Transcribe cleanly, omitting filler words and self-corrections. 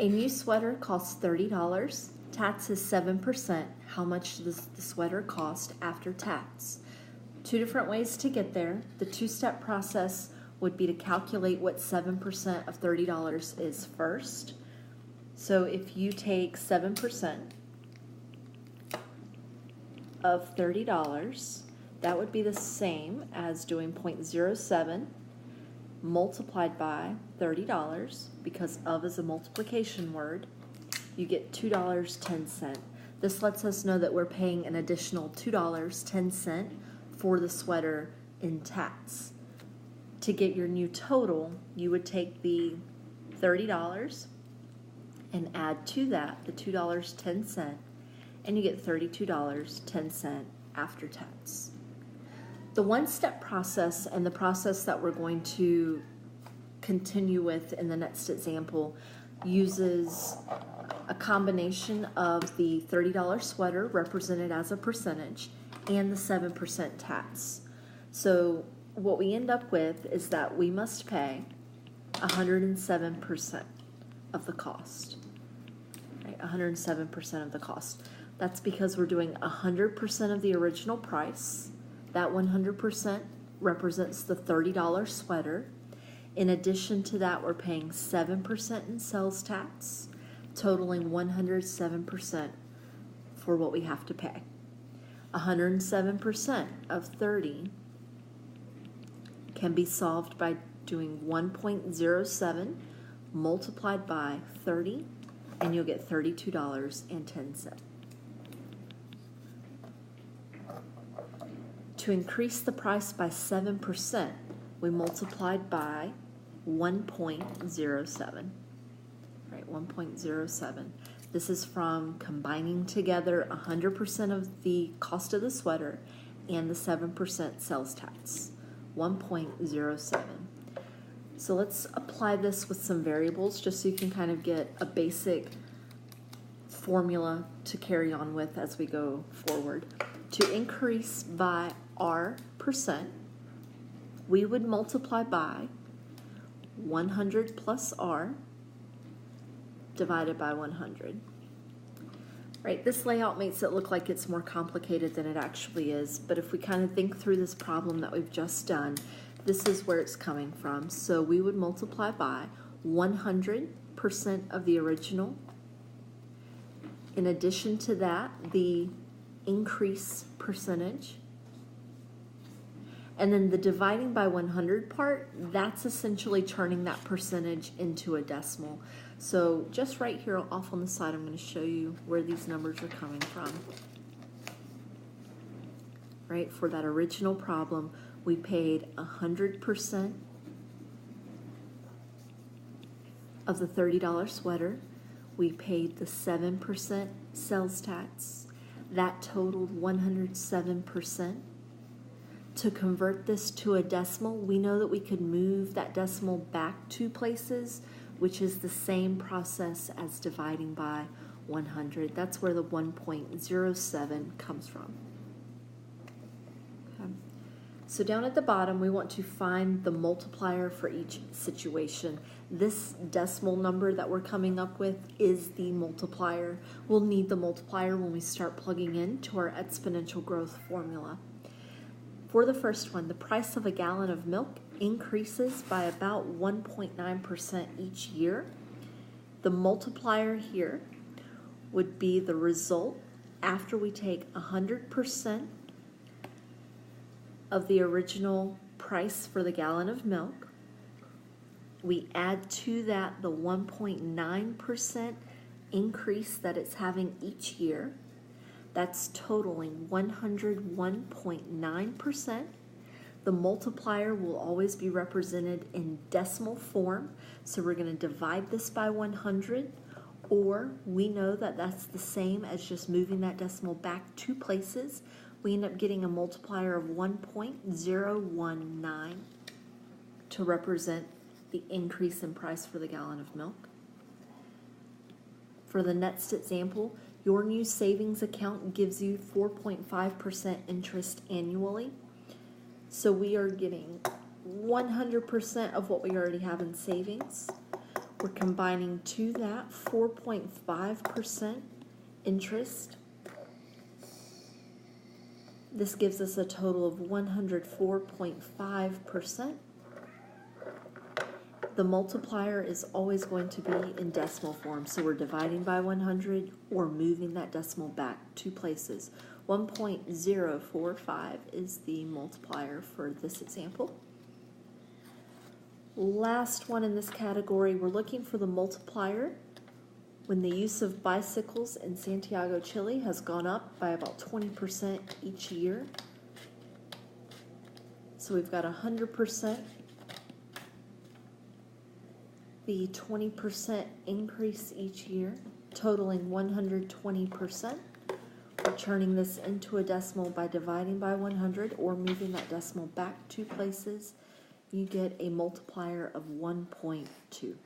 A new sweater costs $30. Tax is 7%. How much does the sweater cost after tax? Two different ways to get there. The two-step process would be to calculate what 7% of $30 is first. So if you take 7% of $30, that would be the same as doing 0.07 multiplied by $30, because of is a multiplication word. You get $2.10. This lets us know that we're paying an additional $2.10 for the sweater in tax. To get your new total, you would take the $30 and add to that the $2.10, and you get $32.10 after tax. The one-step process and the process that we're going to continue with in the next example uses a combination of the $30 sweater represented as a percentage and the 7% tax. So what we end up with is that we must pay 107% of the cost. Right? 107% of the cost. That's because we're doing 100% of the original price. That 100% represents the $30 sweater. In addition to that, we're paying 7% in sales tax, totaling 107% for what we have to pay. 107% of 30 can be solved by doing 1.07 multiplied by 30, and you'll get $32.10. To increase the price by 7%, we multiplied by 1.07. Right, 1.07. This is from combining together 100% of the cost of the sweater and the 7% sales tax. 1.07. So let's apply this with some variables just so you can kind of get a basic formula to carry on with as we go forward. To increase by our percent, we would multiply by 100 plus R divided by 100. Right, this layout makes it look like it's more complicated than it actually is, but if we kind of think through this problem that we've just done, this is where it's coming from. So we would multiply by 100% of the original. In addition to that, the increase percentage. And then the dividing by 100 part, that's essentially turning that percentage into a decimal. So just right here off on the side, I'm going to show you where these numbers are coming from. Right, for that original problem, we paid 100% of the $30 sweater. We paid the 7% sales tax. That totaled 107%. To convert this to a decimal, we know that we could move that decimal back 2 places, which is the same process as dividing by 100. That's where the 1.07 comes from. Okay. So down at the bottom, we want to find the multiplier for each situation. This decimal number that we're coming up with is the multiplier. We'll need the multiplier when we start plugging into our exponential growth formula. For the first one, the price of a gallon of milk increases by about 1.9% each year. The multiplier here would be the result after we take 100% of the original price for the gallon of milk. We add to that the 1.9% increase that it's having each year. That's totaling 101.9%. The multiplier will always be represented in decimal form, so we're going to divide this by 100, or we know that that's the same as just moving that decimal back 2 places. We end up getting a multiplier of 1.019 to represent the increase in price for the gallon of milk. For the next example, your new savings account gives you 4.5% interest annually. So we are getting 100% of what we already have in savings. We're combining to that 4.5% interest. This gives us a total of 104.5%. The multiplier is always going to be in decimal form, so we're dividing by 100 or moving that decimal back 2 places. 1.045 is the multiplier for this example. Last one in this category, we're looking for the multiplier when the use of bicycles in Santiago, Chile has gone up by about 20% each year. So we've got 100%, the 20% increase each year, totaling 120%. We're turning this into a decimal by dividing by 100 or moving that decimal back 2 places. You get a multiplier of 1.2.